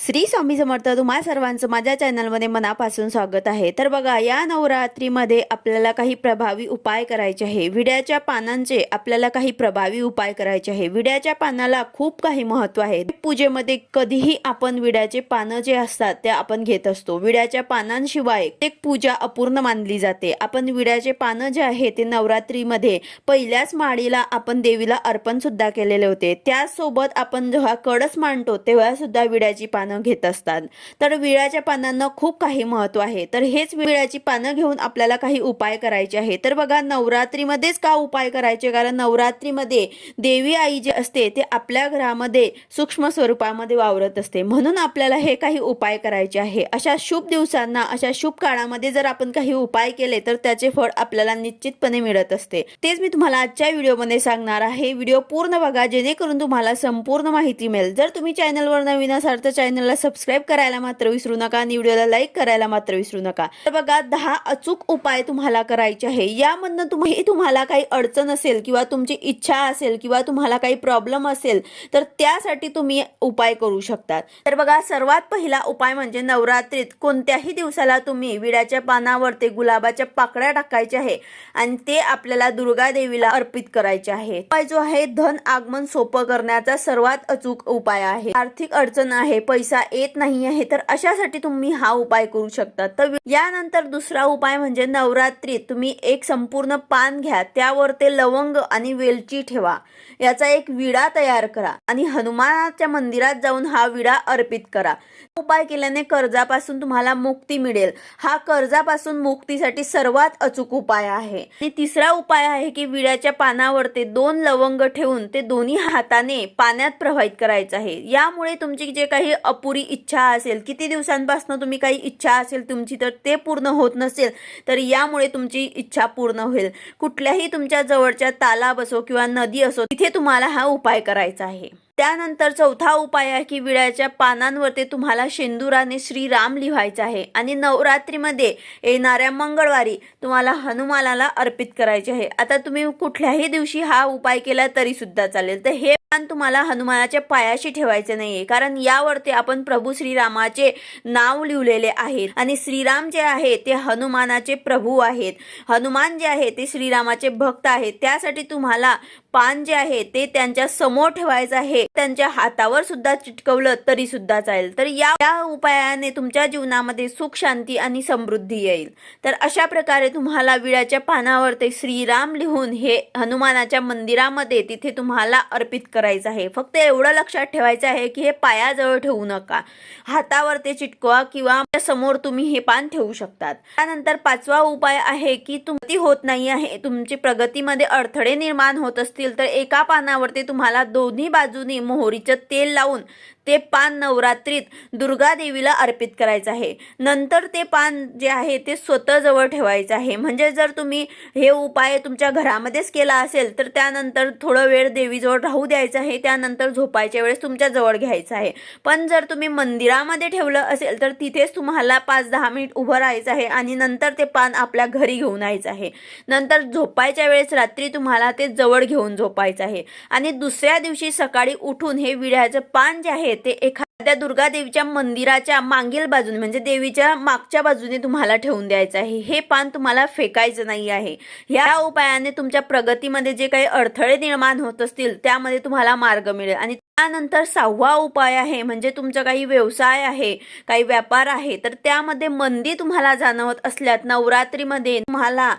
श्री स्वामी समर्थ तुम्हा सर्वांचं माझ्या चॅनलमध्ये मनापासून स्वागत आहे। तर बघा, या नवरात्रीमध्ये आपल्याला काही प्रभावी उपाय करायचे आहे। विड्याच्या पानांचे आपल्याला काही प्रभावी उपाय करायचे आहे। विड्याच्या पानाला खूप काही महत्त्व आहे। पूजेमध्ये कधीही आपण विड्याचे पानं जे असतात ते आपण घेत असतो। विड्याच्या पानांशिवाय एक पूजा अपूर्ण मानली जाते। आपण विड्याचे पानं जे आहे ते नवरात्रीमध्ये पहिल्याच माळीला आपण देवीला अर्पण सुद्धा केलेले होते। त्यासोबत आपण जेव्हा कळस मांडतो तेव्हा सुद्धा विड्याची पानं घेत असतात। तर विड्याच्या पानांना खूप काही महत्त्व आहे। तर हेच विड्याची पानं घेऊन आपल्याला काही उपाय करायचे आहे। तर बघा, नवरात्रीमध्येच का उपाय करायचे, कारण नवरात्रीमध्ये देवी आई जे असते ते आपल्या घरामध्ये सूक्ष्म स्वरूपामध्ये वावरत असते, म्हणून आपल्याला हे काही उपाय करायचे आहे। अशा शुभ दिवसांना, अशा शुभ काळामध्ये जर आपण काही उपाय केले तर त्याचे फळ आपल्याला निश्चितपणे मिळत असते। तेच मी तुम्हाला आजच्या व्हिडिओमध्ये सांगणार आहे। व्हिडिओ पूर्ण बघा, जेणेकरून तुम्हाला संपूर्ण माहिती मिळेल। जर तुम्ही चॅनलवर नवीन असाल तर चॅनलला सबस्क्राइब करायला मात्र विसरू नका आणि व्हिडिओला लाईक करायला मात्र विसरू नका। तर बघा, 10 अचूक उपाय तुम्हाला करायचे आहे। यामधून तुम्हाला काही अडचण असेल किंवा तुमची इच्छा असेल किंवा तुम्हाला काही प्रॉब्लेम असेल तर त्यासाठी तुम्ही उपाय करू शकता। तर बघा, सर्वात पहिला उपाय म्हणजे नवरात्रीत कोणत्याही दिवसाला तुम्ही विड्याच्या पानावर ते गुलाबाच्या पाकळ्या टाकायच्या आहे आणि ते आपल्याला दुर्गा देवीला अर्पित करायचे आहे। उपाय जो आहे धन आगमन सोपं करण्याचा सर्वात अचूक उपाय आहे। आर्थिक अडचण आहे, पैसा येत नाही आहे, तर अशासाठी तुम्ही हा उपाय करू शकता। तर यानंतर दुसरा उपाय म्हणजे नवरात्रीत तुम्ही एक संपूर्ण पान घ्या, त्यावर ते लवंग आणि वेलची ठेवा, याचा एक विडा तयार करा आणि हनुमानाच्या मंदिरात जाऊन हा विडा अर्पित करा। उपाय केल्याने कर्जापासून तुम्हाला मुक्ती मिळेल। हा कर्जापासून मुक्तीसाठी सर्वात अचूक उपाय आहे। आणि तिसरा उपाय आहे की विड्याच्या पानावर ते 2 लवंग ठेवून ते दोन्ही हाताने पाण्यात प्रवाहित करायचं आहे। यामुळे तुमची जे काही अपुरी इच्छा असेल, किती दिवसांपासून तुम्ही काही इच्छा असेल तुमची तर ते पूर्ण होत नसेल, तर यामुळे तुमची इच्छा पूर्ण होईल। कुठल्याही तुमच्या जवळच्या तालाब असो किंवा नदी असो तिथे तुम्हाला हा उपाय करायचा आहे। त्यानंतर चौथा उपाय आहे की विड्याच्या पानांवरती तुम्हाला शेंदुराने श्रीराम लिहायचं आहे आणि नवरात्रीमध्ये येणाऱ्या मंगळवारी तुम्हाला हनुमानाला अर्पित करायचे आहे। आता तुम्ही कुठल्याही दिवशी हा उपाय केला तरी सुद्धा चालेल। तर हे पान तुम्हाला हनुमानाच्या पायाशी ठेवायचे नाहीये, कारण यावरती आपण प्रभू श्रीरामाचे नाव लिहिलेले आहे आणि श्रीराम जे आहे ते हनुमानाचे प्रभू आहेत। हनुमान जे आहे ते श्रीरामाचे भक्त आहेत। त्यासाठी तुम्हाला पान जे आहे ते त्यांच्या समोर ठेवायचं आहे। त्यांच्या हातावर सुद्धा चिटकवलं तरी सुद्धा चालेल। तर या उपायाने तुमच्या जीवनामध्ये सुख, शांती आणि समृद्धी येईल। तर अशा प्रकारे तुम्हाला विड्याच्या पानावर ते श्रीराम लिहून हे हनुमानाच्या मंदिरामध्ये तिथे तुम्हाला अर्पित करायचं आहे। फक्त एवढं लक्षात ठेवायचं आहे की हे पायाजवळ ठेवू नका, हातावर ते चिटकवा किंवा समोर तुम्ही हे पान ठेवू शकतात। त्यानंतर पाचवा उपाय आहे की तुमची होत नाही आहे, तुमची प्रगतीमध्ये अडथळे निर्माण होत असतील तर एका पानावरती तुम्हाला दोन्ही बाजूनी मोहरीचं तेल लावून ते पान नवरात्रीत दुर्गा देवीला अर्पित करायचं आहे। नंतर ते पान जे आहे ते स्वतः जवळ ठेवायचं आहे। म्हणजे जर तुम्ही हे उपाय तुमच्या घरामध्येच केला असेल तर त्यानंतर थोडा वेळ देवीजवळ राहू द्यायचं आहे, त्यानंतर झोपायच्या वेळेस तुमच्या जवळ घ्यायचं आहे। पण जर तुम्ही मंदिरामध्ये ठेवलं असेल तर तिथेच तुम्हाला 5-10 मिनिट उभं राहायचं आहे आणि नंतर ते पान आपल्या घरी घेऊन यायचं आहे। नंतर झोपायच्या वेळेस रात्री तुम्हाला ते जवळ घेऊन झोपायचं आहे आणि दुसऱ्या दिवशी सकाळी उठून हे विड्याचं पान जे आहे ते एखाद्या दुर्गा देवीच्या मंदिराच्या मागील बाजूने म्हणजे देवीच्या मागच्या बाजूने तुम्हाला ठेवून द्यायचं आहे। हे पान तुम्हाला फेकायचं नाही आहे। या उपायाने तुमच्या प्रगतीमध्ये जे काही अडथळे निर्माण होत असतील त्यामध्ये तुम्हाला मार्ग मिळेल। आणि त्यानंतर 6वा उपाय आहे म्हणजे तुमचा काही व्यवसाय आहे, काही व्यापार आहे, तर त्यामध्ये मंदी तुम्हाला जाणवत असल्यास नवरात्रीमध्ये तुम्हाला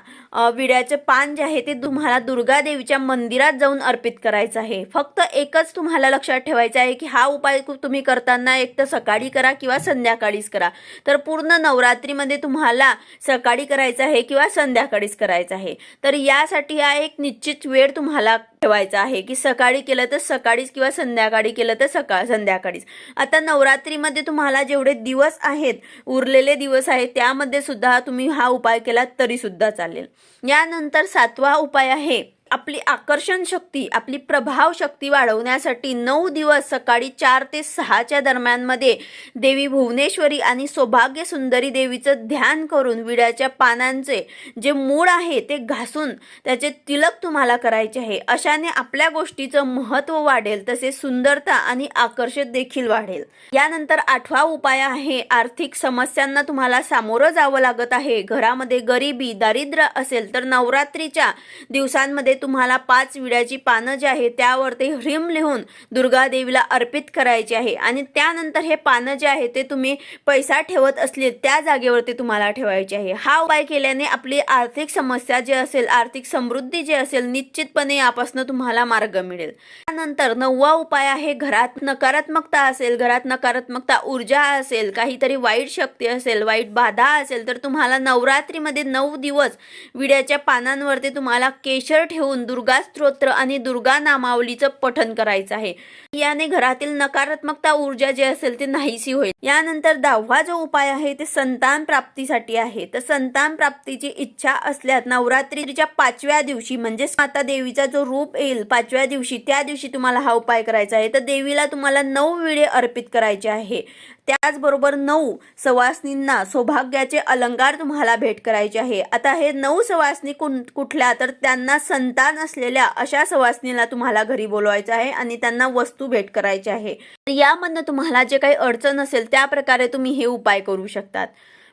विड्याचे पान जे आहे ते तुम्हाला दुर्गा देवीच्या मंदिरात जाऊन अर्पित करायचं आहे। फक्त एकच तुम्हाला लक्षात ठेवायचं आहे की हा उपाय तुम्ही करताना एक तर सकाळी करा किंवा संध्याकाळीच करा। तर पूर्ण नवरात्रीमध्ये तुम्हाला सकाळी करायचं आहे किंवा संध्याकाळीच करायचं आहे। तर यासाठी हा एक निश्चित वेळ तुम्हाला ठेवायचा आहे की सकाळी केलं तर सकाळीच किंवा संध्याकाळी केलं तर संध्याकाळीच। आता नवरात्रीमध्ये तुम्हाला जेवढे दिवस आहेत, उरलेले दिवस आहेत, त्यामध्ये सुद्धा तुम्ही हा उपाय केला तरी सुद्धा चालेल। यानंतर 7वा उपाय आहे आपली आकर्षण शक्ती, आपली प्रभाव शक्ती वाढवण्यासाठी 9 दिवस सकाळी 4 ते 6च्या दरम्यानमध्ये देवी भुवनेश्वरी आणि सौभाग्य सुंदरी देवीचं ध्यान करून विड्याच्या पानांचे जे मूळ आहे ते घासून त्याचे तिलक तुम्हाला करायचे आहे. अशाने आपल्या गोष्टीचं महत्त्व वाढेल, तसेच सुंदरता आणि आकर्षित देखील वाढेल. यानंतर 8वा उपाय आहे, आर्थिक समस्यांना तुम्हाला सामोरं जावं लागत आहे, घरामध्ये गरिबी दारिद्र्य असेल तर नवरात्रीच्या दिवसांमध्ये तुम्हाला 5 विड्याची पानं जी आहे त्यावरती ह्रीम लिहून दुर्गा देवीला अर्पित करायची आहे आणि त्यानंतर हे पानं जे आहे ते तुम्ही पैसा ठेवत असले त्या जागेवरती तुम्हाला ठेवायचे आहे. हा उपाय केल्याने आपली आर्थिक समस्या जे असेल, आर्थिक समृद्धी जे असेल, निश्चितपणे यापासून तुम्हाला मार्ग मिळेल. त्यानंतर 9वा उपाय आहे, घरात नकारात्मकता असेल, घरात नकारात्मकता ऊर्जा असेल, काहीतरी वाईट शक्ती असेल, वाईट बाधा असेल तर तुम्हाला नवरात्रीमध्ये 9 दिवस विड्याच्या पानांवरती तुम्हाला केशर ठेवून दुर्गा स्तोत्र आणि दुर्गा नामावलीचं पठण करायचं आहे. याने घरातील नकारात्मकता ऊर्जा जे असेल ते नाहीशी होईल. यानंतर 10वा जो उपाय आहे ते संतान प्राप्तीसाठी आहे. तर संतान प्राप्तीची इच्छा असल्यास नवरात्रीच्या 5व्या दिवशी म्हणजे माता देवीचा जो रूप येईल 5व्या दिवशी, त्या दिवशी तुम्हाला हा उपाय करायचा आहे. तर देवीला तुम्हाला 9 विडे अर्पित करायचे आहे. त्याचबरोबर 9 सवासनींना सौभाग्याचे अलंकार तुम्हाला भेट करायचे आहे. आता हे 9 सवासनी कुठल्या, तर त्यांना संतान असलेल्या अशा सवासनीला तुम्हाला घरी बोलवायचं आहे आणि त्यांना वस्तू भेट करायची आहे. यामधनं तुम्हाला जे काही अडचण असेल त्या प्रकारे तुम्ही हे उपाय करू शकतात.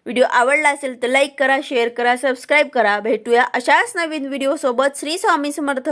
व्हिडिओ आवडला असेल तर लाईक करा, शेअर करा, सबस्क्राईब करा. भेटूया अशाच नवीन व्हिडिओ सोबत. श्री स्वामी समर्थ.